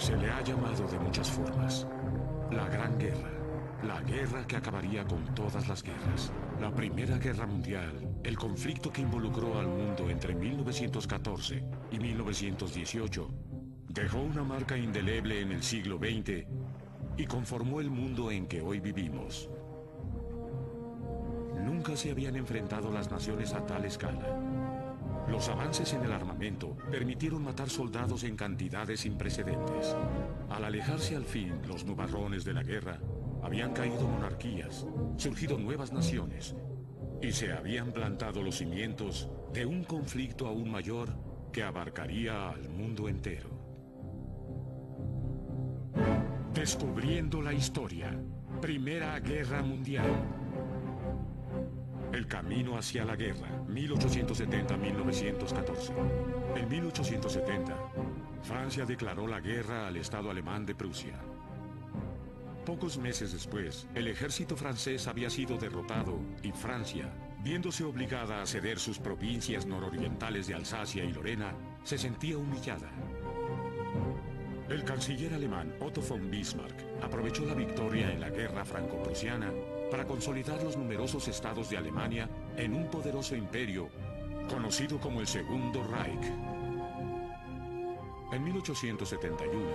Se le ha llamado de muchas formas. La Gran Guerra. La guerra que acabaría con todas las guerras. La Primera Guerra Mundial. El conflicto que involucró al mundo entre 1914 y 1918. Dejó una marca indeleble en el siglo XX y conformó el mundo en que hoy vivimos. Nunca se habían enfrentado las naciones a tal escala. Los avances en el armamento permitieron matar soldados en cantidades sin precedentes. Al alejarse al fin los nubarrones de la guerra, habían caído monarquías, surgido nuevas naciones, y se habían plantado los cimientos de un conflicto aún mayor que abarcaría al mundo entero. Descubriendo la historia. Primera Guerra Mundial. El camino hacia la guerra, 1870-1914. En 1870, Francia declaró la guerra al Estado alemán de Prusia. Pocos meses después, el ejército francés había sido derrotado y Francia, viéndose obligada a ceder sus provincias nororientales de Alsacia y Lorena, se sentía humillada. El canciller alemán Otto von Bismarck aprovechó la victoria en la guerra franco-prusiana para consolidar los numerosos estados de Alemania en un poderoso imperio conocido como el Segundo Reich. En 1871,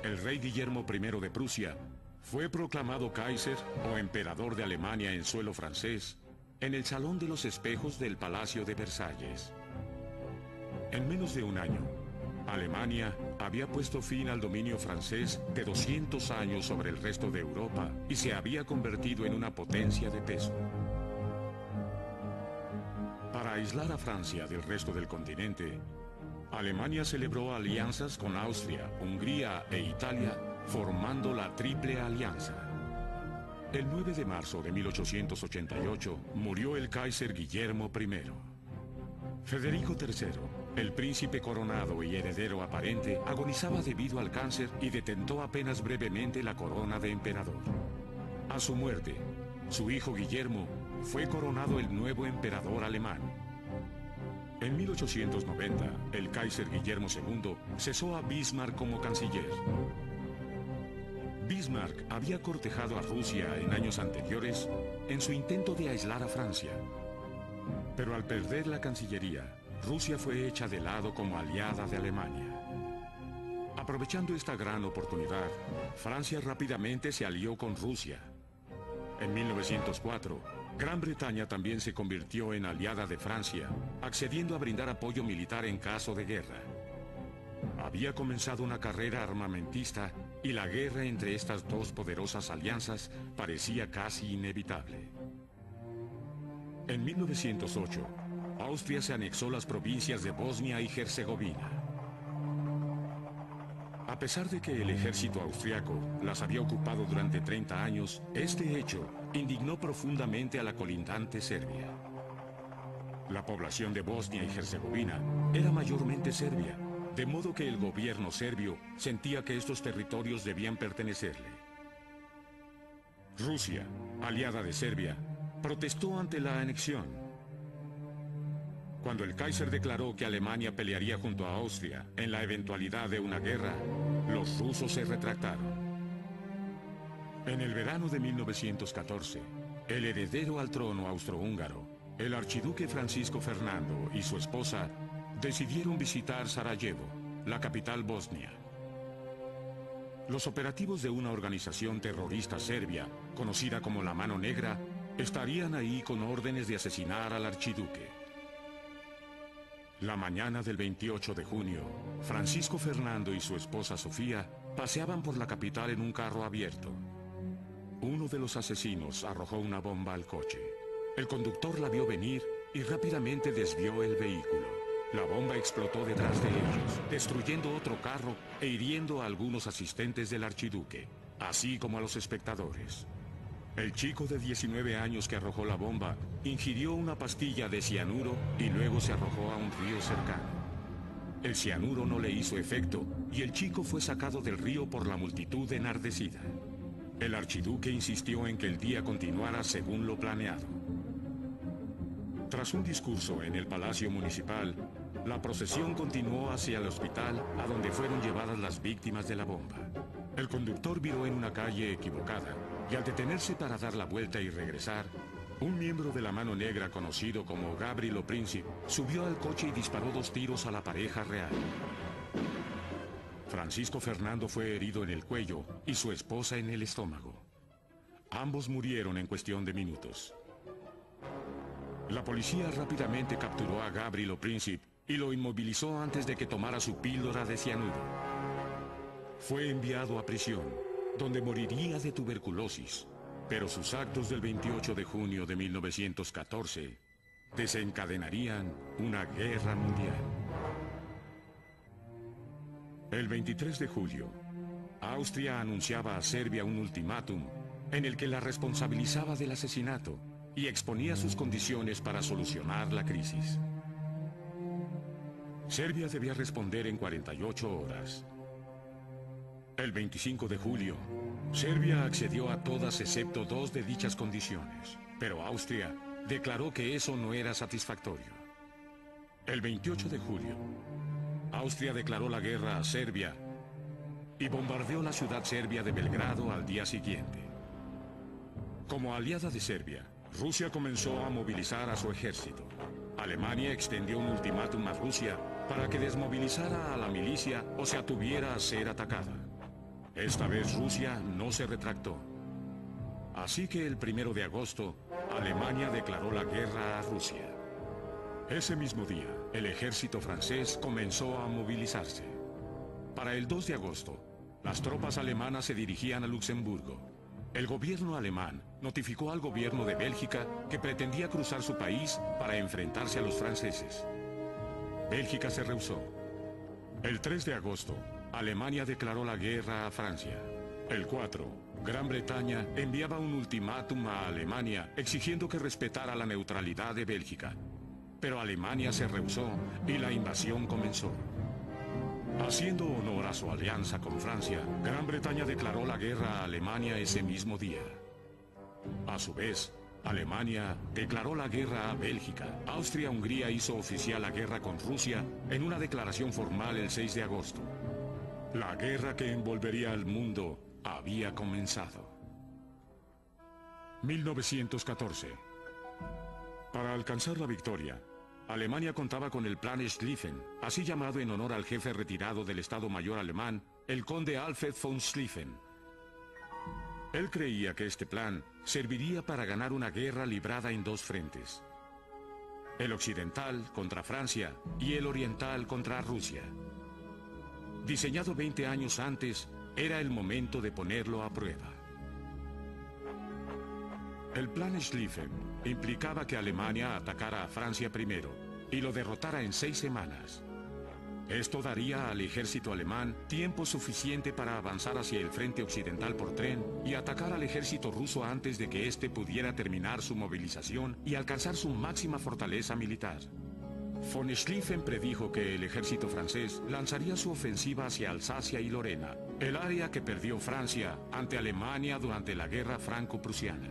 el rey Guillermo I de Prusia fue proclamado Kaiser o emperador de Alemania en suelo francés en el Salón de los Espejos del Palacio de Versalles. En menos de un año, Alemania había puesto fin al dominio francés de 200 años sobre el resto de Europa y se había convertido en una potencia de peso. Para aislar a Francia del resto del continente, Alemania celebró alianzas con Austria, Hungría e Italia, formando la Triple Alianza. El 9 de marzo de 1888 murió el Kaiser Guillermo I. Federico III, el príncipe coronado y heredero aparente, agonizaba debido al cáncer y detentó apenas brevemente la corona de emperador. A su muerte, su hijo Guillermo fue coronado el nuevo emperador alemán. En 1890, el Kaiser Guillermo II cesó a Bismarck como canciller. Bismarck había cortejado a Rusia en años anteriores en su intento de aislar a Francia. Pero al perder la Cancillería, Rusia fue hecha de lado como aliada de Alemania. Aprovechando esta gran oportunidad, Francia rápidamente se alió con Rusia. En 1904, Gran Bretaña también se convirtió en aliada de Francia, accediendo a brindar apoyo militar en caso de guerra. Había comenzado una carrera armamentista y la guerra entre estas dos poderosas alianzas parecía casi inevitable. En 1908, Austria se anexó las provincias de Bosnia y Herzegovina. A pesar de que el ejército austriaco las había ocupado durante 30 años, este hecho indignó profundamente a la colindante Serbia. La población de Bosnia y Herzegovina era mayormente serbia, de modo que el gobierno serbio sentía que estos territorios debían pertenecerle. Rusia, aliada de Serbia, protestó ante la anexión. Cuando el Kaiser declaró que Alemania pelearía junto a Austria en la eventualidad de una guerra, los rusos se retractaron. En el verano de 1914, el heredero al trono austrohúngaro, el archiduque Francisco Fernando y su esposa decidieron visitar Sarajevo, la capital bosnia. Los operativos de una organización terrorista serbia, conocida como la Mano Negra, estarían ahí con órdenes de asesinar al archiduque. La mañana del 28 de junio, Francisco Fernando y su esposa Sofía paseaban por la capital en un carro abierto. Uno de los asesinos arrojó una bomba al coche. El conductor la vio venir y rápidamente desvió el vehículo. La bomba explotó detrás de ellos, destruyendo otro carro e hiriendo a algunos asistentes del archiduque, así como a los espectadores. El chico de 19 años que arrojó la bomba ingirió una pastilla de cianuro y luego se arrojó a un río cercano. El cianuro no le hizo efecto y el chico fue sacado del río por la multitud enardecida. El archiduque insistió en que el día continuara según lo planeado. Tras un discurso en el Palacio Municipal, La procesión continuó hacia el hospital, a donde fueron llevadas las víctimas de la bomba. El conductor viró en una calle equivocada, y al detenerse para dar la vuelta y regresar, un miembro de la Mano Negra conocido como Gabrielo Princip subió al coche y disparó 2 tiros a la pareja real. Francisco Fernando fue herido en el cuello y su esposa en el estómago. Ambos murieron en cuestión de minutos. La policía rápidamente capturó a Gabrielo Princip y lo inmovilizó antes de que tomara su píldora de cianuro. Fue enviado a prisión, donde moriría de tuberculosis, pero sus actos del 28 de junio de 1914 desencadenarían una guerra mundial. El 23 de julio, Austria anunciaba a Serbia un ultimátum en el que la responsabilizaba del asesinato y exponía sus condiciones para solucionar la crisis. Serbia debía responder en 48 horas. El 25 de julio, Serbia accedió a todas excepto 2 de dichas condiciones, pero Austria declaró que eso no era satisfactorio. El 28 de julio, Austria declaró la guerra a Serbia y bombardeó la ciudad serbia de Belgrado al día siguiente. Como aliada de Serbia, Rusia comenzó a movilizar a su ejército. Alemania extendió un ultimátum a Rusia para que desmovilizara a la milicia o se atuviera a ser atacada. Esta vez Rusia no se retractó. Así que el 1 de agosto, Alemania declaró la guerra a Rusia. Ese mismo día, el ejército francés comenzó a movilizarse. Para el 2 de agosto, las tropas alemanas se dirigían a Luxemburgo. El gobierno alemán notificó al gobierno de Bélgica que pretendía cruzar su país para enfrentarse a los franceses. Bélgica se rehusó. El 3 de agosto, Alemania declaró la guerra a Francia. El 4, Gran Bretaña enviaba un ultimátum a Alemania exigiendo que respetara la neutralidad de Bélgica. Pero Alemania se rehusó y la invasión comenzó. Haciendo honor a su alianza con Francia, Gran Bretaña declaró la guerra a Alemania ese mismo día. A su vez, Alemania declaró la guerra a Bélgica. Austria-Hungría hizo oficial la guerra con Rusia en una declaración formal el 6 de agosto. La guerra que envolvería al mundo había comenzado. 1914. Para alcanzar la victoria, Alemania contaba con el Plan Schlieffen, así llamado en honor al jefe retirado del Estado Mayor alemán, el conde Alfred von Schlieffen. Él creía que este plan serviría para ganar una guerra librada en 2 frentes: el occidental contra Francia y el oriental contra Rusia. Diseñado 20 años antes, era el momento de ponerlo a prueba. El plan Schlieffen implicaba que Alemania atacara a Francia primero y lo derrotara en 6 semanas. Esto daría al ejército alemán tiempo suficiente para avanzar hacia el frente occidental por tren y atacar al ejército ruso antes de que éste pudiera terminar su movilización y alcanzar su máxima fortaleza militar. Von Schlieffen predijo que el ejército francés lanzaría su ofensiva hacia Alsacia y Lorena, el área que perdió Francia ante Alemania durante la guerra franco-prusiana.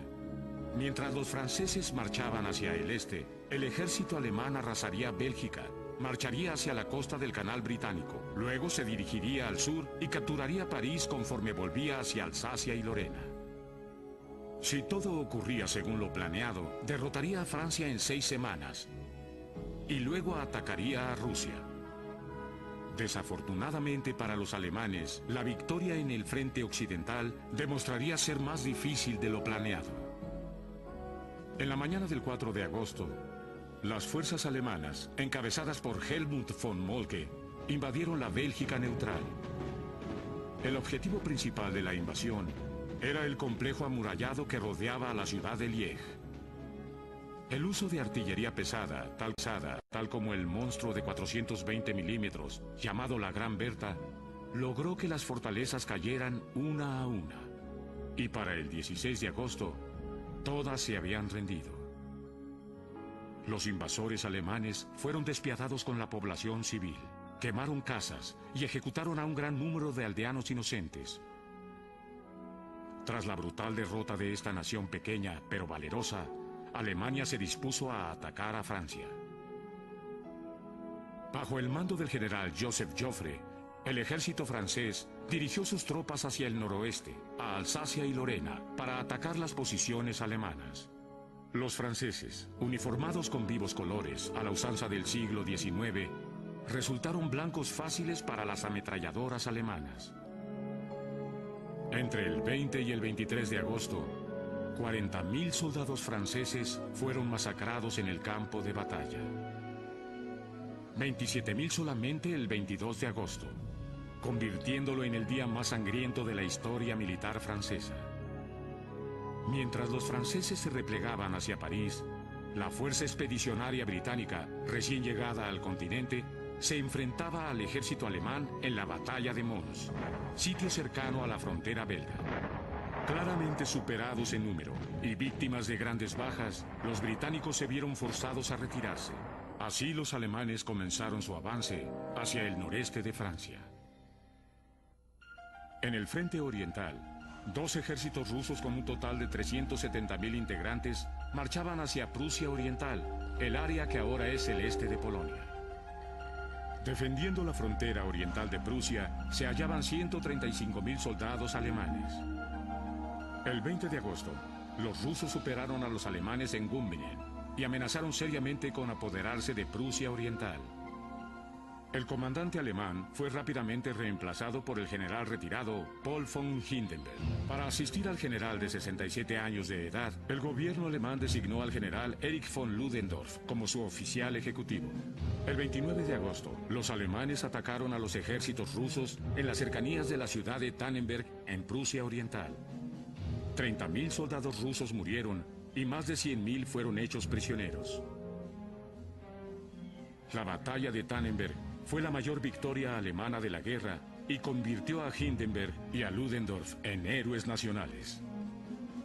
Mientras los franceses marchaban hacia el este, el ejército alemán arrasaría Bélgica, marcharía hacia la costa del Canal Británico, luego se dirigiría al sur y capturaría París conforme volvía hacia Alsacia y Lorena. Si todo ocurría según lo planeado, derrotaría a Francia en 6 semanas y luego atacaría a Rusia. Desafortunadamente para los alemanes, la victoria en el frente occidental demostraría ser más difícil de lo planeado. En la mañana del 4 de agosto, las fuerzas alemanas, encabezadas por Helmut von Moltke, invadieron la Bélgica neutral. El objetivo principal de la invasión era el complejo amurallado que rodeaba a la ciudad de Liege. El uso de artillería pesada, tal como el monstruo de 420 milímetros, llamado la Gran Bertha, logró que las fortalezas cayeran una a una. Y para el 16 de agosto, todas se habían rendido. Los invasores alemanes fueron despiadados con la población civil, quemaron casas y ejecutaron a un gran número de aldeanos inocentes. Tras la brutal derrota de esta nación pequeña pero valerosa, Alemania se dispuso a atacar a Francia. Bajo el mando del general Joseph Joffre, el ejército francés dirigió sus tropas hacia el noroeste, a Alsacia y Lorena, para atacar las posiciones alemanas. Los franceses, uniformados con vivos colores a la usanza del siglo XIX, resultaron blancos fáciles para las ametralladoras alemanas. Entre el 20 y el 23 de agosto, 40.000 soldados franceses fueron masacrados en el campo de batalla. 27.000 solamente el 22 de agosto, convirtiéndolo en el día más sangriento de la historia militar francesa. Mientras los franceses se replegaban hacia París, la fuerza expedicionaria británica, recién llegada al continente, se enfrentaba al ejército alemán en la batalla de Mons, sitio cercano a la frontera belga. Claramente superados en número y víctimas de grandes bajas, los británicos se vieron forzados a retirarse. Así los alemanes comenzaron su avance hacia el noreste de Francia. En el frente oriental, dos ejércitos rusos con un total de 370.000 integrantes marchaban hacia Prusia Oriental, el área que ahora es el este de Polonia. Defendiendo la frontera oriental de Prusia se hallaban 135.000 soldados alemanes. El 20 de agosto, los rusos superaron a los alemanes en Gumbingen y amenazaron seriamente con apoderarse de Prusia Oriental. El comandante alemán fue rápidamente reemplazado por el general retirado Paul von Hindenburg. Para asistir al general de 67 años de edad, el gobierno alemán designó al general Erich von Ludendorff como su oficial ejecutivo. El 29 de agosto, los alemanes atacaron a los ejércitos rusos en las cercanías de la ciudad de Tannenberg, en Prusia Oriental. 30.000 soldados rusos murieron y más de 100.000 fueron hechos prisioneros. La batalla de Tannenberg fue la mayor victoria alemana de la guerra y convirtió a Hindenburg y a Ludendorff en héroes nacionales.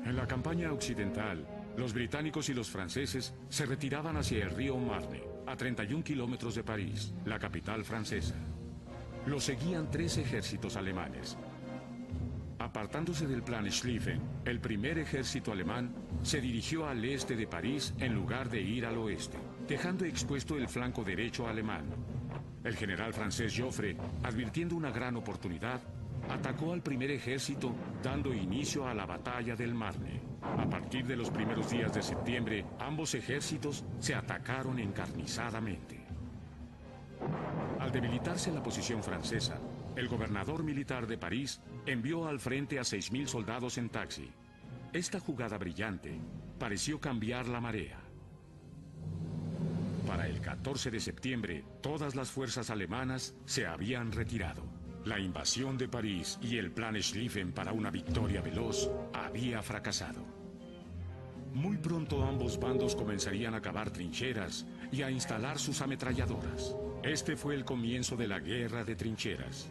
En la campaña occidental, los británicos y los franceses se retiraban hacia el río Marne, a 31 kilómetros de París, la capital francesa. Los seguían 3 ejércitos alemanes. Apartándose del plan Schlieffen, el primer ejército alemán se dirigió al este de París en lugar de ir al oeste, dejando expuesto el flanco derecho alemán. El general francés Joffre, advirtiendo una gran oportunidad, atacó al primer ejército dando inicio a la batalla del Marne. A partir de los primeros días de septiembre, ambos ejércitos se atacaron encarnizadamente. Al debilitarse la posición francesa, el gobernador militar de París envió al frente a 6.000 soldados en taxi. Esta jugada brillante pareció cambiar la marea. Para el 14 de septiembre, todas las fuerzas alemanas se habían retirado. La invasión de París y el plan Schlieffen para una victoria veloz había fracasado. Muy pronto ambos bandos comenzarían a cavar trincheras y a instalar sus ametralladoras. Este fue el comienzo de la guerra de trincheras.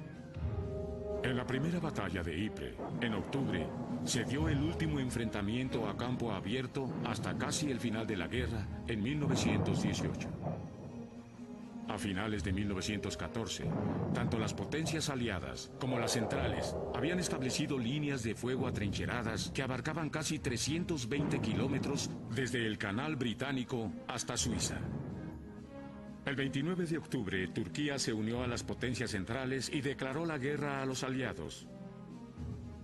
En la primera batalla de Ypres, en octubre, se dio el último enfrentamiento a campo abierto hasta casi el final de la guerra en 1918. A finales de 1914, tanto las potencias aliadas como las centrales habían establecido líneas de fuego atrincheradas que abarcaban casi 320 kilómetros desde el Canal Británico hasta Suiza. El 29 de octubre, Turquía se unió a las potencias centrales y declaró la guerra a los aliados.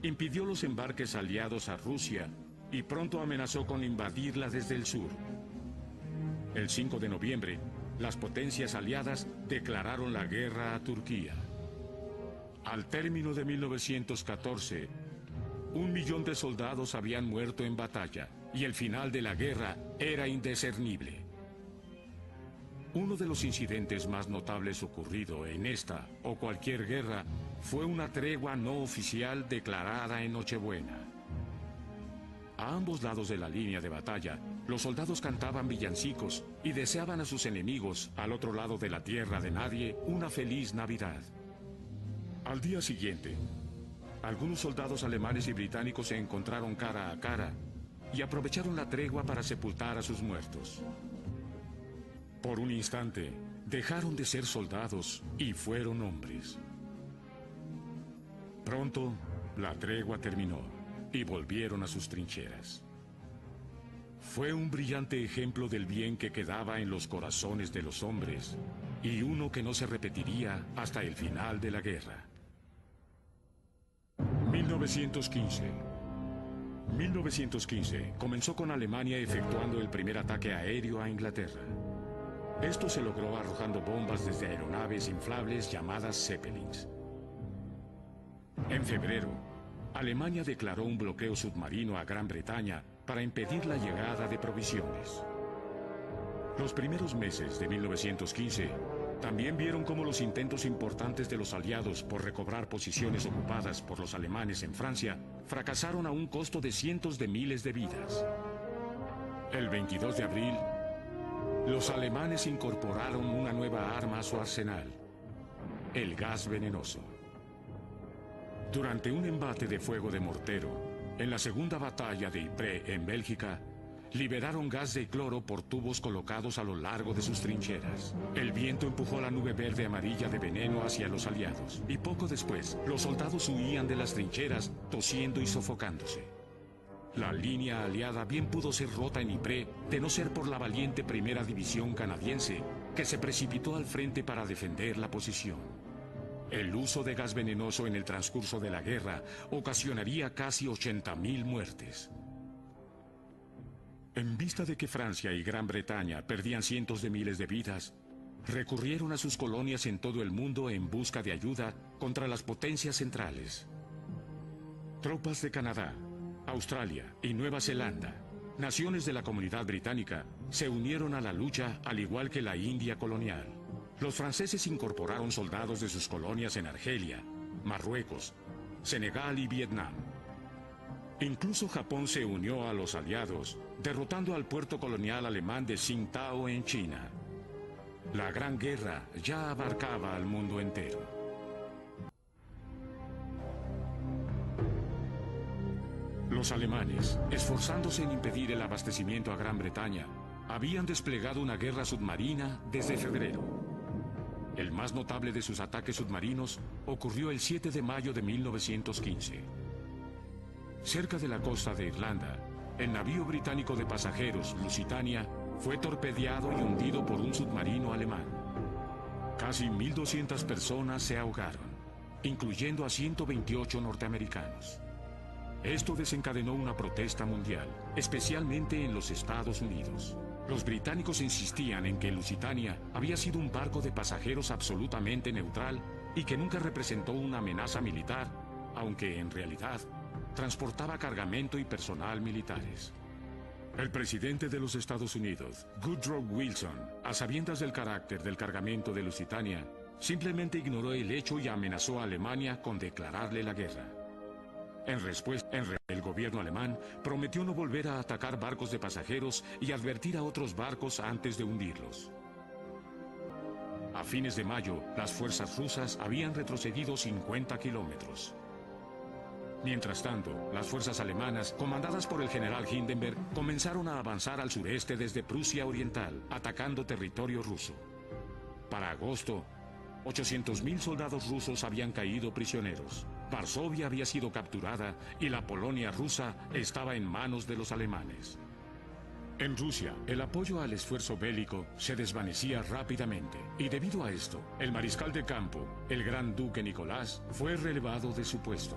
Impidió los embarques aliados a Rusia y pronto amenazó con invadirla desde el sur. El 5 de noviembre, las potencias aliadas declararon la guerra a Turquía. Al término de 1914, 1 millón de soldados habían muerto en batalla y el final de la guerra era indiscernible. Uno de los incidentes más notables ocurrido en esta o cualquier guerra fue una tregua no oficial declarada en Nochebuena. A ambos lados de la línea de batalla, los soldados cantaban villancicos y deseaban a sus enemigos, al otro lado de la tierra de nadie, una feliz Navidad. Al día siguiente, algunos soldados alemanes y británicos se encontraron cara a cara y aprovecharon la tregua para sepultar a sus muertos. Por un instante, dejaron de ser soldados y fueron hombres. Pronto, la tregua terminó y volvieron a sus trincheras. Fue un brillante ejemplo del bien que quedaba en los corazones de los hombres y uno que no se repetiría hasta el final de la guerra. 1915. 1915 comenzó con Alemania efectuando el primer ataque aéreo a Inglaterra. Esto se logró arrojando bombas desde aeronaves inflables llamadas Zeppelins. En febrero, Alemania declaró un bloqueo submarino a Gran Bretaña para impedir la llegada de provisiones. Los primeros meses de 1915 también vieron cómo los intentos importantes de los aliados por recobrar posiciones ocupadas por los alemanes en Francia fracasaron a un costo de cientos de miles de vidas. El 22 de abril, los alemanes incorporaron una nueva arma a su arsenal: el gas venenoso. Durante un embate de fuego de mortero, en la segunda batalla de Ypres en Bélgica, liberaron gas de cloro por tubos colocados a lo largo de sus trincheras. El viento empujó la nube verde amarilla de veneno hacia los aliados, y poco después, los soldados huían de las trincheras, tosiendo y sofocándose. La línea aliada bien pudo ser rota en Ypres, de no ser por la valiente Primera División canadiense, que se precipitó al frente para defender la posición. El uso de gas venenoso en el transcurso de la guerra ocasionaría casi 80.000 muertes. En vista de que Francia y Gran Bretaña perdían cientos de miles de vidas, recurrieron a sus colonias en todo el mundo en busca de ayuda contra las potencias centrales. Tropas de Canadá, Australia y Nueva Zelanda, naciones de la Comunidad Británica, se unieron a la lucha al igual que la India colonial. Los franceses incorporaron soldados de sus colonias en Argelia, Marruecos, Senegal y Vietnam. Incluso Japón se unió a los aliados, derrotando al puerto colonial alemán de Tsingtao en China. La Gran Guerra ya abarcaba al mundo entero. Los alemanes, esforzándose en impedir el abastecimiento a Gran Bretaña, habían desplegado una guerra submarina desde febrero. El más notable de sus ataques submarinos ocurrió el 7 de mayo de 1915. Cerca de la costa de Irlanda, el navío británico de pasajeros Lusitania fue torpedeado y hundido por un submarino alemán. Casi 1.200 personas se ahogaron, incluyendo a 128 norteamericanos. Esto desencadenó una protesta mundial, especialmente en los Estados Unidos. Los británicos insistían en que el Lusitania había sido un barco de pasajeros absolutamente neutral y que nunca representó una amenaza militar, aunque en realidad transportaba cargamento y personal militares. El presidente de los Estados Unidos, Woodrow Wilson, a sabiendas del carácter del cargamento de Lusitania, simplemente ignoró el hecho y amenazó a Alemania con declararle la guerra. En respuesta, el gobierno alemán prometió no volver a atacar barcos de pasajeros y advertir a otros barcos antes de hundirlos. A fines de mayo, las fuerzas rusas habían retrocedido 50 kilómetros. Mientras tanto, las fuerzas alemanas, comandadas por el general Hindenburg, comenzaron a avanzar al sureste desde Prusia Oriental, atacando territorio ruso. Para agosto, 800.000 soldados rusos habían caído prisioneros. Varsovia había sido capturada y la Polonia rusa estaba en manos de los alemanes. En Rusia, el apoyo al esfuerzo bélico se desvanecía rápidamente, y debido a esto, el mariscal de campo, el gran duque Nicolás, fue relevado de su puesto.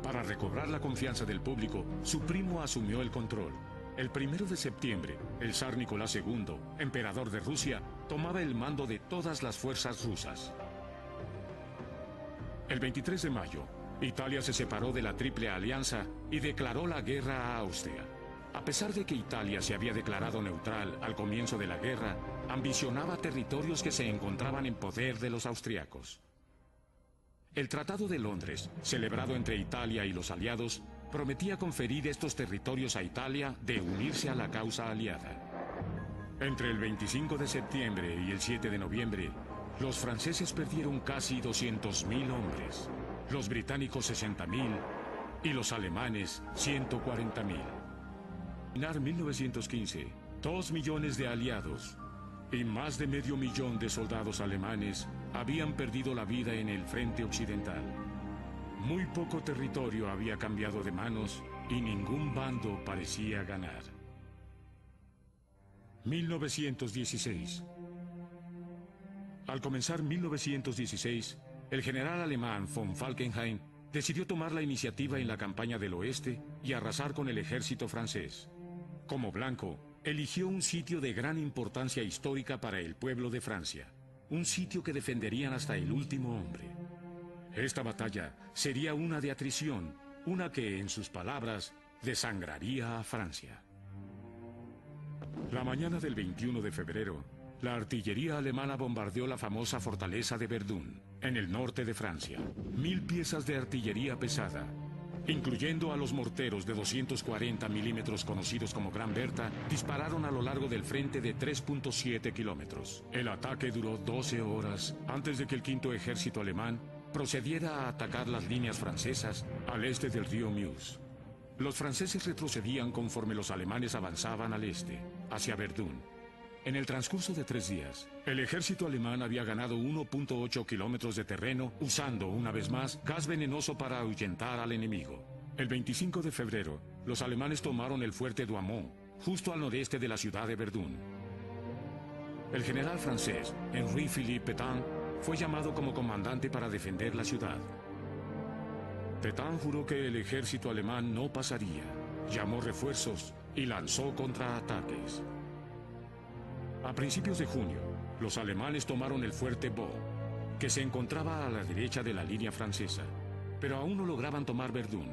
Para recobrar la confianza del público, su primo asumió el control. El 1 de septiembre, el zar Nicolás II, emperador de Rusia, tomaba el mando de todas las fuerzas rusas. El 23 de mayo, Italia se separó de la Triple Alianza y declaró la guerra a Austria. A pesar de que Italia se había declarado neutral al comienzo de la guerra, ambicionaba territorios que se encontraban en poder de los austriacos. El Tratado de Londres, celebrado entre Italia y los aliados, prometía conferir estos territorios a Italia de unirse a la causa aliada. Entre el 25 de septiembre y el 7 de noviembre, los franceses perdieron casi 200.000 hombres, los británicos 60.000 y los alemanes 140.000. En 1915, 2 millones de aliados y más de medio millón de soldados alemanes habían perdido la vida en el frente occidental. Muy poco territorio había cambiado de manos y ningún bando parecía ganar. 1916. Al comenzar 1916, el general alemán von Falkenhayn decidió tomar la iniciativa en la campaña del oeste y arrasar con el ejército francés. Como blanco, eligió un sitio de gran importancia histórica para el pueblo de Francia, un sitio que defenderían hasta el último hombre. Esta batalla sería una de atrición, una que, en sus palabras, desangraría a Francia. La mañana del 21 de febrero, la artillería alemana bombardeó la famosa fortaleza de Verdún, en el norte de Francia. 1000 piezas de artillería pesada, incluyendo a los morteros de 240 milímetros conocidos como Gran Bertha, dispararon a lo largo del frente de 3.7 kilómetros. El ataque duró 12 horas antes de que el quinto ejército alemán procediera a atacar las líneas francesas al este del río Meuse. Los franceses retrocedían conforme los alemanes avanzaban al este, hacia Verdún. En el transcurso de 3 días, el ejército alemán había ganado 1.8 kilómetros de terreno, usando, una vez más, gas venenoso para ahuyentar al enemigo. El 25 de febrero, los alemanes tomaron el fuerte Douaumont, justo al noreste de la ciudad de Verdún. El general francés, Henri-Philippe Pétain, fue llamado como comandante para defender la ciudad. Pétain juró que el ejército alemán no pasaría, llamó refuerzos y lanzó contraataques. A principios de junio, los alemanes tomaron el fuerte Vaux, que se encontraba a la derecha de la línea francesa, pero aún no lograban tomar Verdún.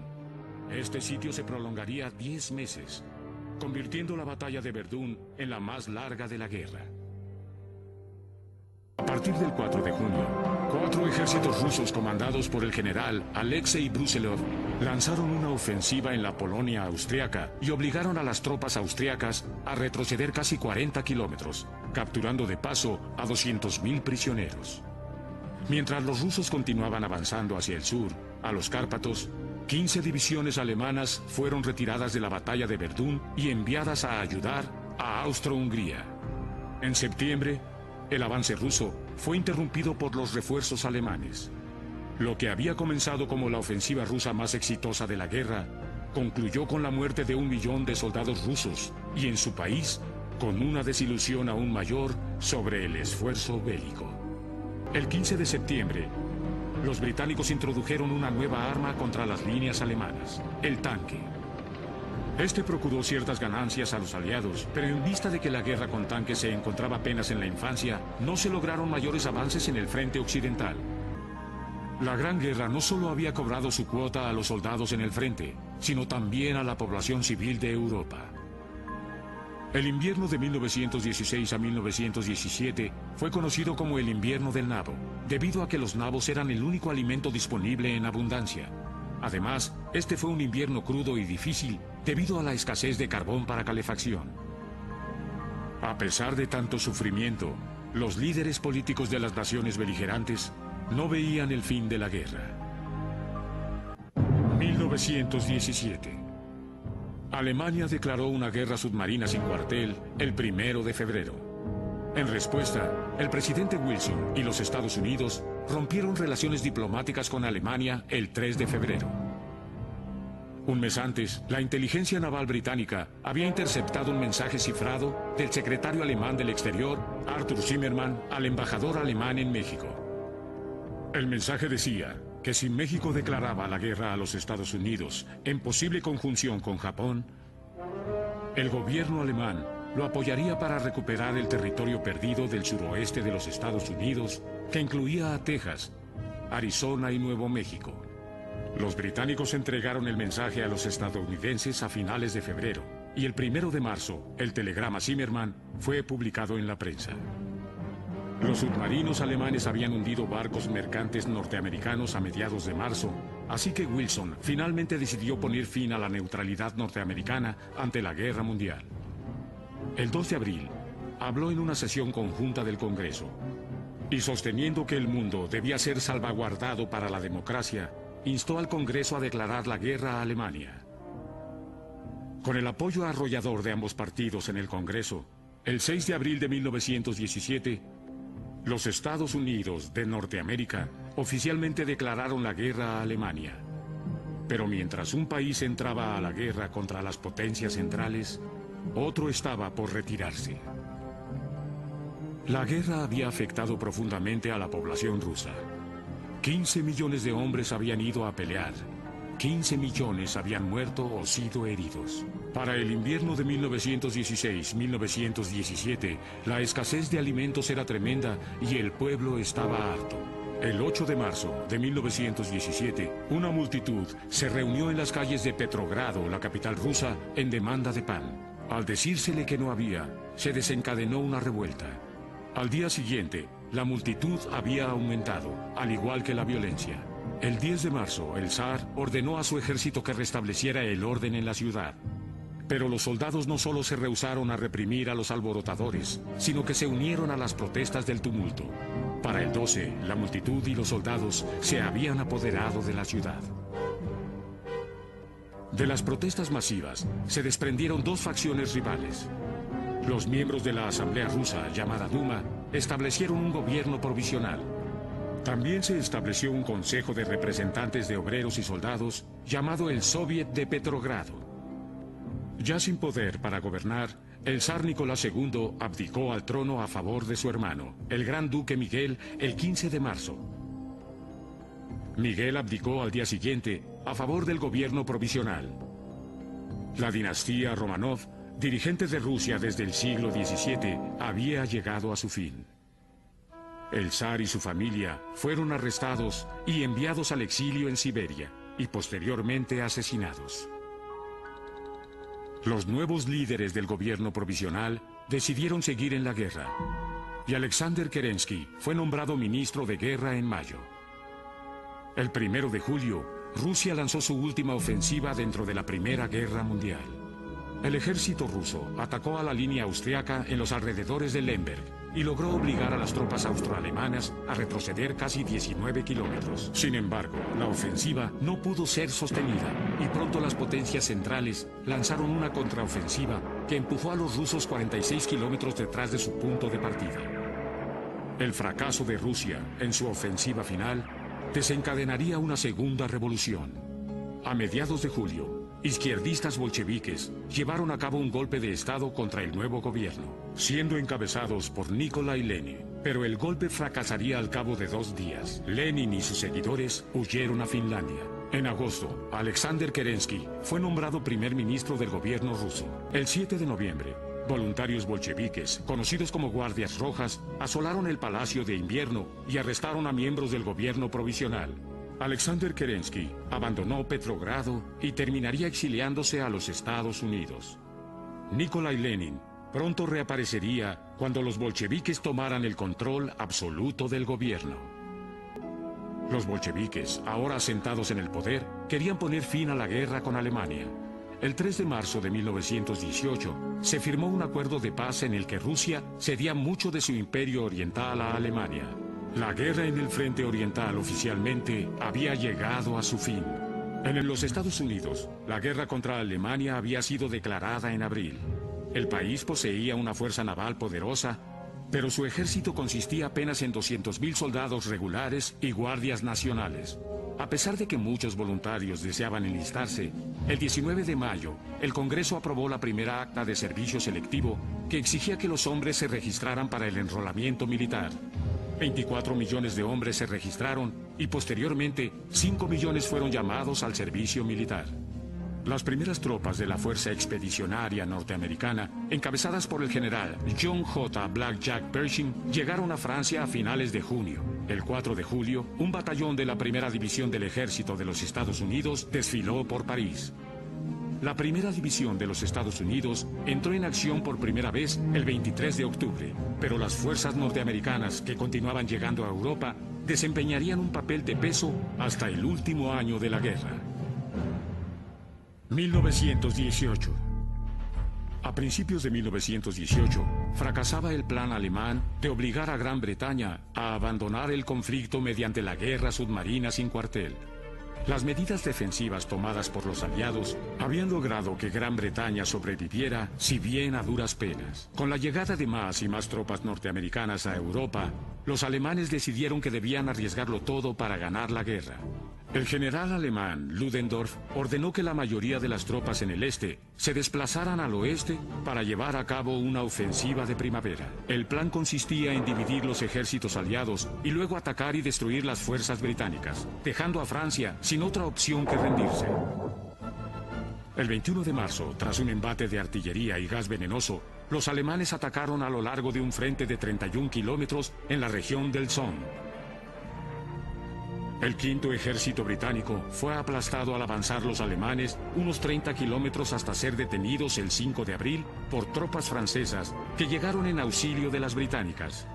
Este sitio se prolongaría 10 meses, convirtiendo la batalla de Verdún en la más larga de la guerra. A partir del 4 de junio, 4 ejércitos rusos comandados por el general Alexei Brusilov lanzaron una ofensiva en la Polonia austriaca y obligaron a las tropas austriacas a retroceder casi 40 kilómetros, capturando de paso a 200.000 prisioneros. Mientras los rusos continuaban avanzando hacia el sur, a los Cárpatos, 15 divisiones alemanas fueron retiradas de la batalla de Verdún y enviadas a ayudar a Austro-Hungría. En septiembre, el avance ruso fue interrumpido por los refuerzos alemanes. Lo que había comenzado como la ofensiva rusa más exitosa de la guerra, concluyó con la muerte de 1 millón de soldados rusos y en su país con una desilusión aún mayor sobre el esfuerzo bélico. El 15 de septiembre, los británicos introdujeron una nueva arma contra las líneas alemanas, el tanque. Este procuró ciertas ganancias a los aliados, pero en vista de que la guerra con tanques se encontraba apenas en la infancia, no se lograron mayores avances en el frente occidental. La Gran Guerra no solo había cobrado su cuota a los soldados en el frente, sino también a la población civil de Europa. El invierno de 1916 a 1917 fue conocido como el invierno del nabo, debido a que los nabos eran el único alimento disponible en abundancia. Además, este fue un invierno crudo y difícil debido a la escasez de carbón para calefacción. A pesar de tanto sufrimiento, los líderes políticos de las naciones beligerantes no veían el fin de la guerra. 1917. Alemania declaró una guerra submarina sin cuartel el 1 de febrero. En respuesta, el presidente Wilson y los Estados Unidos rompieron relaciones diplomáticas con Alemania el 3 de febrero. Un mes antes, la inteligencia naval británica había interceptado un mensaje cifrado del secretario alemán del Exterior, Arthur Zimmermann, al embajador alemán en México. El mensaje decía que si México declaraba la guerra a los Estados Unidos en posible conjunción con Japón, el gobierno alemán lo apoyaría para recuperar el territorio perdido del suroeste de los Estados Unidos, que incluía a Texas, Arizona y Nuevo México. Los británicos entregaron el mensaje a los estadounidenses a finales de febrero, y el 1 de marzo, el telegrama Zimmermann fue publicado en la prensa. Los submarinos alemanes habían hundido barcos mercantes norteamericanos a mediados de marzo, así que Wilson finalmente decidió poner fin a la neutralidad norteamericana ante la Guerra Mundial. El 2 de abril, habló en una sesión conjunta del Congreso, y sosteniendo que el mundo debía ser salvaguardado para la democracia, instó al Congreso a declarar la guerra a Alemania. Con el apoyo arrollador de ambos partidos en el Congreso, el 6 de abril de 1917, los Estados Unidos de Norteamérica oficialmente declararon la guerra a Alemania. Pero mientras un país entraba a la guerra contra las potencias centrales, otro estaba por retirarse. La guerra había afectado profundamente a la población rusa. 15 millones de hombres habían ido a pelear. 15 millones habían muerto o sido heridos. Para el invierno de 1916-1917, la escasez de alimentos era tremenda y el pueblo estaba harto. El 8 de marzo de 1917, una multitud se reunió en las calles de Petrogrado, la capital rusa, en demanda de pan. Al decírsele que no había, se desencadenó una revuelta. Al día siguiente, la multitud había aumentado, al igual que la violencia. El 10 de marzo, el zar ordenó a su ejército que restableciera el orden en la ciudad. Pero los soldados no solo se rehusaron a reprimir a los alborotadores, sino que se unieron a las protestas del tumulto. Para el 12, la multitud y los soldados se habían apoderado de la ciudad. De las protestas masivas, se desprendieron dos facciones rivales. Los miembros de la Asamblea Rusa, llamada Duma, establecieron un gobierno provisional. También se estableció un consejo de representantes de obreros y soldados, llamado el Soviet de Petrogrado. Ya sin poder para gobernar, el zar Nicolás II abdicó al trono a favor de su hermano, el gran duque Miguel, el 15 de marzo. Miguel abdicó al día siguiente a favor del gobierno provisional. La dinastía Romanov, dirigente de Rusia desde el siglo XVII, había llegado a su fin. El zar y su familia fueron arrestados y enviados al exilio en Siberia y posteriormente asesinados. Los nuevos líderes del gobierno provisional decidieron seguir en la guerra y Alexander Kerensky fue nombrado ministro de guerra en mayo. El 1 de julio, Rusia lanzó su última ofensiva dentro de la Primera Guerra Mundial. El ejército ruso atacó a la línea austriaca en los alrededores de Lemberg y logró obligar a las tropas austroalemanas a retroceder casi 19 kilómetros. Sin embargo, la ofensiva no pudo ser sostenida y pronto las potencias centrales lanzaron una contraofensiva que empujó a los rusos 46 kilómetros detrás de su punto de partida. El fracaso de Rusia en su ofensiva final desencadenaría una segunda revolución. A mediados de julio, izquierdistas bolcheviques llevaron a cabo un golpe de Estado contra el nuevo gobierno, siendo encabezados por Nikolai Lenin. Pero el golpe fracasaría al cabo de 2 días. Lenin y sus seguidores huyeron a Finlandia. En agosto, Alexander Kerensky fue nombrado primer ministro del gobierno ruso. El 7 de noviembre, voluntarios bolcheviques, conocidos como Guardias Rojas, asolaron el Palacio de Invierno y arrestaron a miembros del gobierno provisional. Alexander Kerensky abandonó Petrogrado y terminaría exiliándose a los Estados Unidos. Nikolai Lenin pronto reaparecería cuando los bolcheviques tomaran el control absoluto del gobierno. Los bolcheviques, ahora asentados en el poder, querían poner fin a la guerra con Alemania. El 3 de marzo de 1918 se firmó un acuerdo de paz en el que Rusia cedía mucho de su imperio oriental a Alemania. La guerra en el frente oriental oficialmente había llegado a su fin. En los Estados Unidos, la guerra contra Alemania había sido declarada en abril. El país poseía una fuerza naval poderosa, pero su ejército consistía apenas en 200.000 soldados regulares y guardias nacionales. A pesar de que muchos voluntarios deseaban enlistarse, el 19 de mayo, el Congreso aprobó la primera acta de servicio selectivo que exigía que los hombres se registraran para el enrolamiento militar. 24 millones de hombres se registraron y posteriormente 5 millones fueron llamados al servicio militar. Las primeras tropas de la Fuerza Expedicionaria Norteamericana, encabezadas por el general John J. Blackjack Pershing, llegaron a Francia a finales de junio. El 4 de julio, un batallón de la Primera División del Ejército de los Estados Unidos desfiló por París. La Primera División de los Estados Unidos entró en acción por primera vez el 23 de octubre, pero las fuerzas norteamericanas que continuaban llegando a Europa desempeñarían un papel de peso hasta el último año de la guerra. 1918. A principios de 1918, fracasaba el plan alemán de obligar a Gran Bretaña a abandonar el conflicto mediante la guerra submarina sin cuartel. Las medidas defensivas tomadas por los aliados habían logrado que Gran Bretaña sobreviviera, si bien a duras penas. Con la llegada de más y más tropas norteamericanas a Europa, los alemanes decidieron que debían arriesgarlo todo para ganar la guerra. El general alemán Ludendorff ordenó que la mayoría de las tropas en el este se desplazaran al oeste para llevar a cabo una ofensiva de primavera. El plan consistía en dividir los ejércitos aliados y luego atacar y destruir las fuerzas británicas, dejando a Francia sin otra opción que rendirse. El 21 de marzo, tras un embate de artillería y gas venenoso, los alemanes atacaron a lo largo de un frente de 31 kilómetros en la región del Somme. El quinto ejército británico fue aplastado al avanzar los alemanes unos 30 kilómetros hasta ser detenidos el 5 de abril por tropas francesas que llegaron en auxilio de las británicas.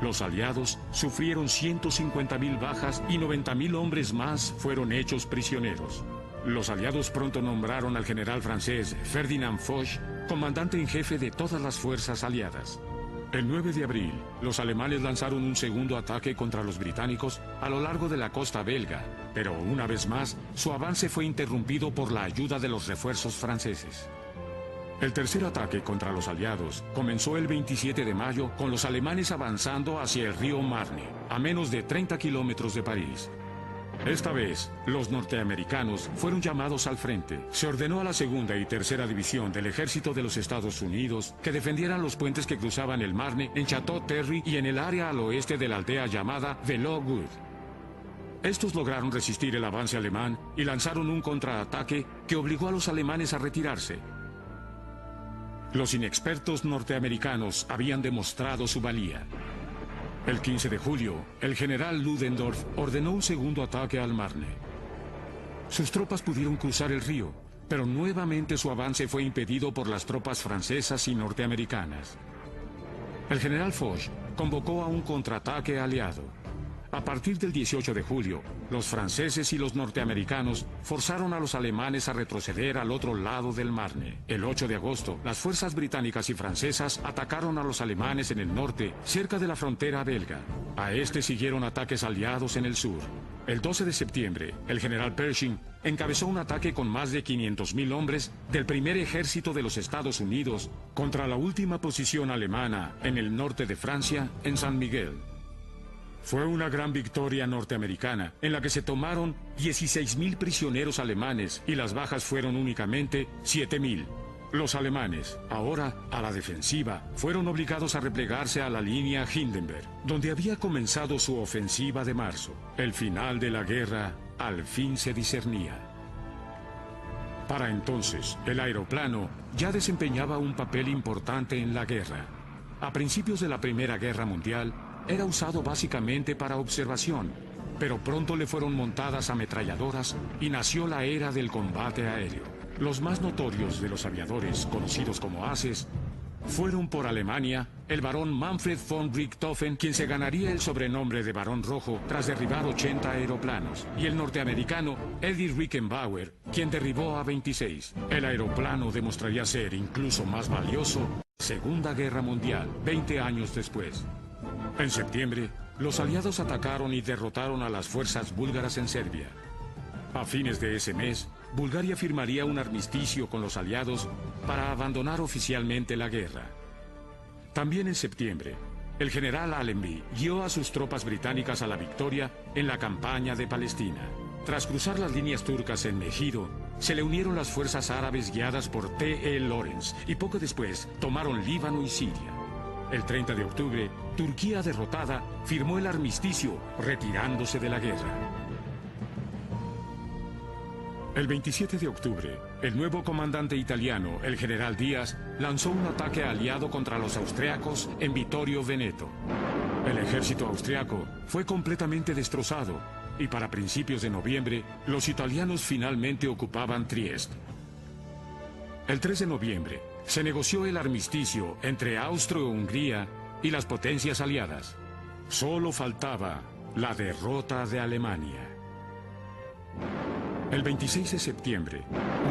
Los aliados sufrieron 150.000 bajas y 90.000 hombres más fueron hechos prisioneros. Los aliados pronto nombraron al general francés Ferdinand Foch comandante en jefe de todas las fuerzas aliadas. El 9 de abril, los alemanes lanzaron un segundo ataque contra los británicos a lo largo de la costa belga, pero una vez más, su avance fue interrumpido por la ayuda de los refuerzos franceses. El tercer ataque contra los aliados comenzó el 27 de mayo con los alemanes avanzando hacia el río Marne, a menos de 30 kilómetros de París. Esta vez, los norteamericanos fueron llamados al frente. Se ordenó a la segunda y tercera división del ejército de los Estados Unidos que defendieran los puentes que cruzaban el Marne en Château-Thierry y en el área al oeste de la aldea llamada Velo-Wood. Estos lograron resistir el avance alemán y lanzaron un contraataque que obligó a los alemanes a retirarse. Los inexpertos norteamericanos habían demostrado su valía. El 15 de julio, el general Ludendorff ordenó un segundo ataque al Marne. Sus tropas pudieron cruzar el río, pero nuevamente su avance fue impedido por las tropas francesas y norteamericanas. El general Foch convocó a un contraataque aliado. A partir del 18 de julio, los franceses y los norteamericanos forzaron a los alemanes a retroceder al otro lado del Marne. El 8 de agosto, las fuerzas británicas y francesas atacaron a los alemanes en el norte, cerca de la frontera belga. A este siguieron ataques aliados en el sur. El 12 de septiembre, el general Pershing encabezó un ataque con más de 500.000 hombres del primer ejército de los Estados Unidos contra la última posición alemana en el norte de Francia, en San Miguel. Fue una gran victoria norteamericana, en la que se tomaron 16.000 prisioneros alemanes y las bajas fueron únicamente 7.000. Los alemanes, ahora a la defensiva, fueron obligados a replegarse a la línea Hindenburg, donde había comenzado su ofensiva de marzo. El final de la guerra al fin se discernía. Para entonces, el aeroplano ya desempeñaba un papel importante en la guerra. A principios de la Primera Guerra Mundial, era usado básicamente para observación, pero pronto le fueron montadas ametralladoras y nació la era del combate aéreo. Los más notorios de los aviadores, conocidos como ases, fueron por Alemania el barón Manfred von Richthofen, quien se ganaría el sobrenombre de Barón Rojo tras derribar 80 aeroplanos, y el norteamericano Eddie Rickenbacker, quien derribó a 26. El aeroplano demostraría ser incluso más valioso en la Segunda Guerra Mundial, 20 años después. En septiembre, los aliados atacaron y derrotaron a las fuerzas búlgaras en Serbia. A fines de ese mes, Bulgaria firmaría un armisticio con los aliados para abandonar oficialmente la guerra. También en septiembre, el general Allenby guió a sus tropas británicas a la victoria en la campaña de Palestina. Tras cruzar las líneas turcas en Megiddo, se le unieron las fuerzas árabes guiadas por T.E. Lawrence y poco después tomaron Líbano y Siria. El 30 de octubre, Turquía derrotada firmó el armisticio, retirándose de la guerra. El 27 de octubre, el nuevo comandante italiano, el general Díaz, lanzó un ataque aliado contra los austriacos en Vittorio Veneto. El ejército austriaco fue completamente destrozado y para principios de noviembre, los italianos finalmente ocupaban Trieste. El 3 de noviembre, se negoció el armisticio entre Austria-Hungría y las potencias aliadas. Solo faltaba la derrota de Alemania. El 26 de septiembre,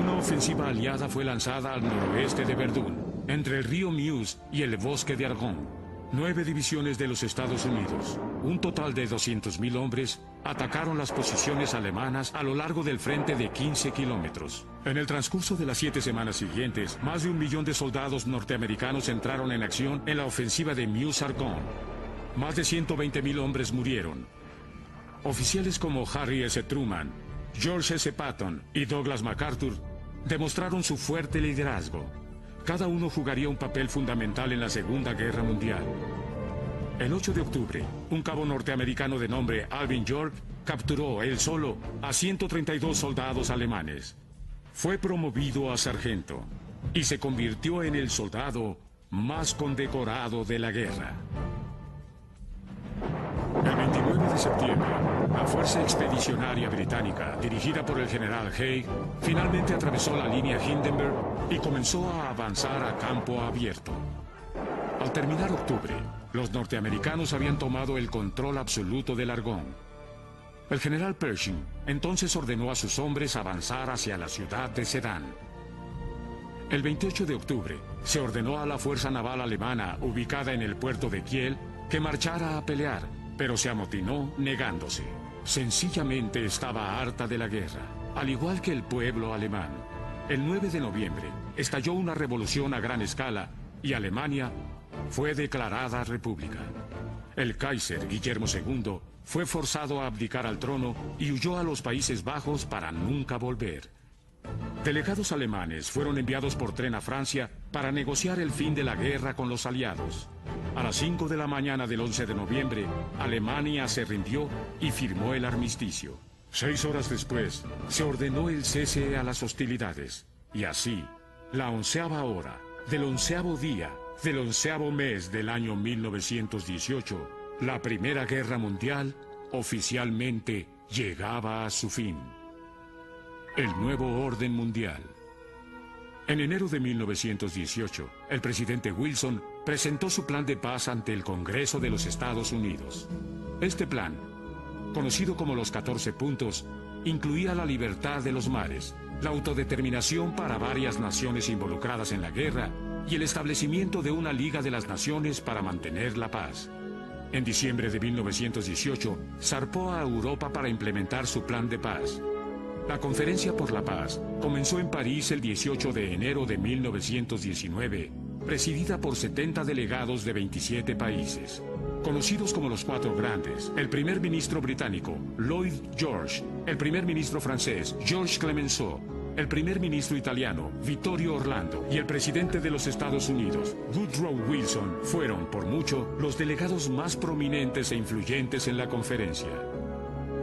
una ofensiva aliada fue lanzada al noroeste de Verdún, entre el río Meuse y el bosque de Argonne. 9 divisiones de los Estados Unidos, un total de 200.000 hombres, atacaron las posiciones alemanas a lo largo del frente de 15 kilómetros. En el transcurso de las 7 semanas siguientes, más de 1 millón de soldados norteamericanos entraron en acción en la ofensiva de Meuse-Argonne. Más de 120.000 hombres murieron. Oficiales como Harry S. Truman George S. Patton y Douglas MacArthur demostraron su fuerte liderazgo. Cada uno jugaría un papel fundamental en la Segunda Guerra Mundial. El 8 de octubre, un cabo norteamericano de nombre Alvin York capturó, él solo, a 132 soldados alemanes. Fue promovido a sargento y se convirtió en el soldado más condecorado de la guerra. El 29 de septiembre, la Fuerza Expedicionaria Británica, dirigida por el general Haig, finalmente atravesó la línea Hindenburg y comenzó a avanzar a campo abierto. Al terminar octubre, los norteamericanos habían tomado el control absoluto del Argonne. El general Pershing entonces ordenó a sus hombres avanzar hacia la ciudad de Sedan. El 28 de octubre, se ordenó a la Fuerza Naval Alemana, ubicada en el puerto de Kiel, que marchara a pelear, pero se amotinó negándose. Sencillamente estaba harta de la guerra, al igual que el pueblo alemán. El 9 de noviembre, estalló una revolución a gran escala y Alemania fue declarada república. El Kaiser Guillermo II fue forzado a abdicar al trono y huyó a los Países Bajos para nunca volver. Delegados alemanes fueron enviados por tren a Francia para negociar el fin de la guerra con los aliados. A las 5 de la mañana del 11 de noviembre, Alemania se rindió y firmó el armisticio. 6 horas después, se ordenó el cese a las hostilidades. Y así, la 11ª hora del 11º día del 11º mes del año 1918, la Primera Guerra Mundial oficialmente llegaba a su fin. El nuevo orden mundial. En enero de 1918, el presidente Wilson presentó su plan de paz ante el Congreso de los Estados Unidos. Este plan, conocido como los 14 puntos, incluía la libertad de los mares, la autodeterminación para varias naciones involucradas en la guerra y el establecimiento de una Liga de las Naciones para mantener la paz. En diciembre de 1918, zarpó a Europa para implementar su plan de paz. La Conferencia por la Paz comenzó en París el 18 de enero de 1919, presidida por 70 delegados de 27 países. Conocidos como los Cuatro Grandes, el primer ministro británico, Lloyd George, el primer ministro francés, Georges Clemenceau, el primer ministro italiano, Vittorio Orlando, y el presidente de los Estados Unidos, Woodrow Wilson, fueron, por mucho, los delegados más prominentes e influyentes en la conferencia.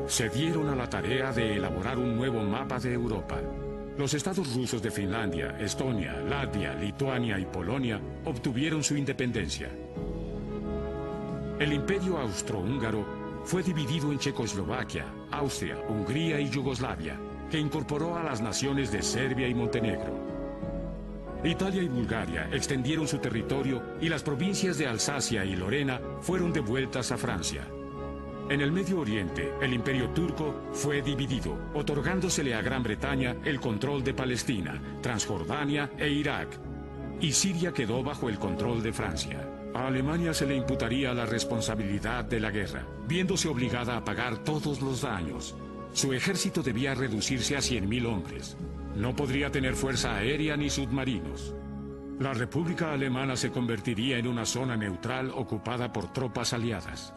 Se dieron a la tarea de elaborar un nuevo mapa de Europa. Los estados rusos de Finlandia, Estonia, Latvia, Lituania y Polonia obtuvieron su independencia. El Imperio Austrohúngaro fue dividido en Checoslovaquia, Austria, Hungría y Yugoslavia, que incorporó a las naciones de Serbia y Montenegro. Italia y Bulgaria extendieron su territorio y las provincias de Alsacia y Lorena fueron devueltas a Francia. En el Medio Oriente, el Imperio Turco fue dividido, otorgándosele a Gran Bretaña el control de Palestina, Transjordania e Irak, y Siria quedó bajo el control de Francia. A Alemania se le imputaría la responsabilidad de la guerra, viéndose obligada a pagar todos los daños. Su ejército debía reducirse a 100.000 hombres. No podría tener fuerza aérea ni submarinos. La República Alemana se convertiría en una zona neutral ocupada por tropas aliadas.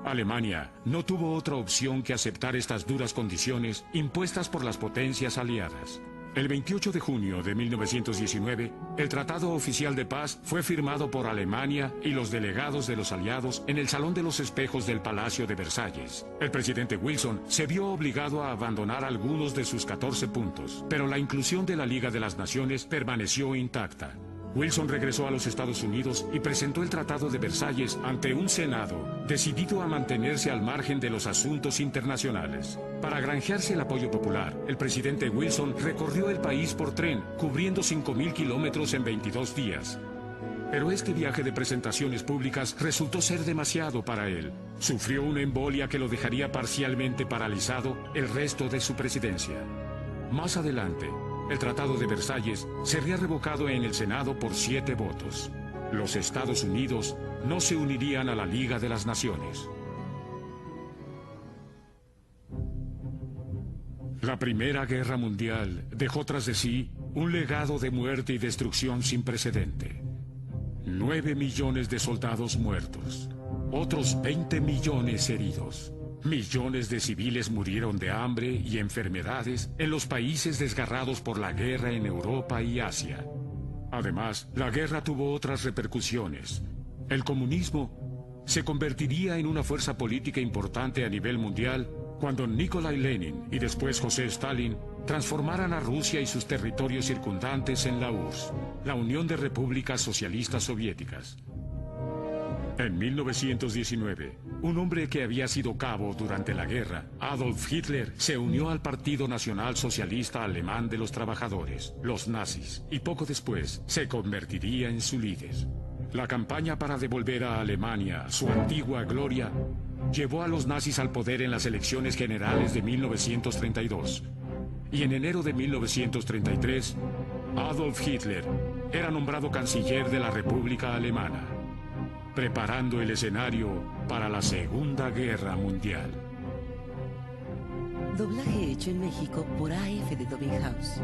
Alemania no tuvo otra opción que aceptar estas duras condiciones impuestas por las potencias aliadas. El 28 de junio de 1919, el Tratado Oficial de Paz fue firmado por Alemania y los delegados de los aliados en el Salón de los Espejos del Palacio de Versalles. El presidente Wilson se vio obligado a abandonar algunos de sus 14 puntos, pero la inclusión de la Liga de las Naciones permaneció intacta. Wilson regresó a los Estados Unidos y presentó el Tratado de Versalles ante un Senado decidido a mantenerse al margen de los asuntos internacionales. Para granjearse el apoyo popular, el presidente Wilson recorrió el país por tren, cubriendo 5.000 kilómetros en 22 días. Pero este viaje de presentaciones públicas resultó ser demasiado para él. Sufrió una embolia que lo dejaría parcialmente paralizado el resto de su presidencia. Más adelante, el Tratado de Versalles sería revocado en el Senado por 7 votos. Los Estados Unidos no se unirían a la Liga de las Naciones. La Primera Guerra Mundial dejó tras de sí un legado de muerte y destrucción sin precedente. 9 millones de soldados muertos, otros 20 millones heridos. Millones de civiles murieron de hambre y enfermedades en los países desgarrados por la guerra en Europa y Asia. Además, la guerra tuvo otras repercusiones. El comunismo se convertiría en una fuerza política importante a nivel mundial cuando Nikolai Lenin y después José Stalin transformaran a Rusia y sus territorios circundantes en la URSS, la Unión de Repúblicas Socialistas Soviéticas. En 1919, un hombre que había sido cabo durante la guerra, Adolf Hitler, se unió al Partido Nacional Socialista Alemán de los Trabajadores, los nazis, y poco después se convertiría en su líder. La campaña para devolver a Alemania su antigua gloria llevó a los nazis al poder en las elecciones generales de 1932. Y en enero de 1933, Adolf Hitler era nombrado canciller de la República Alemana, preparando el escenario para la Segunda Guerra Mundial. Doblaje hecho en México por AF de Dubbing House.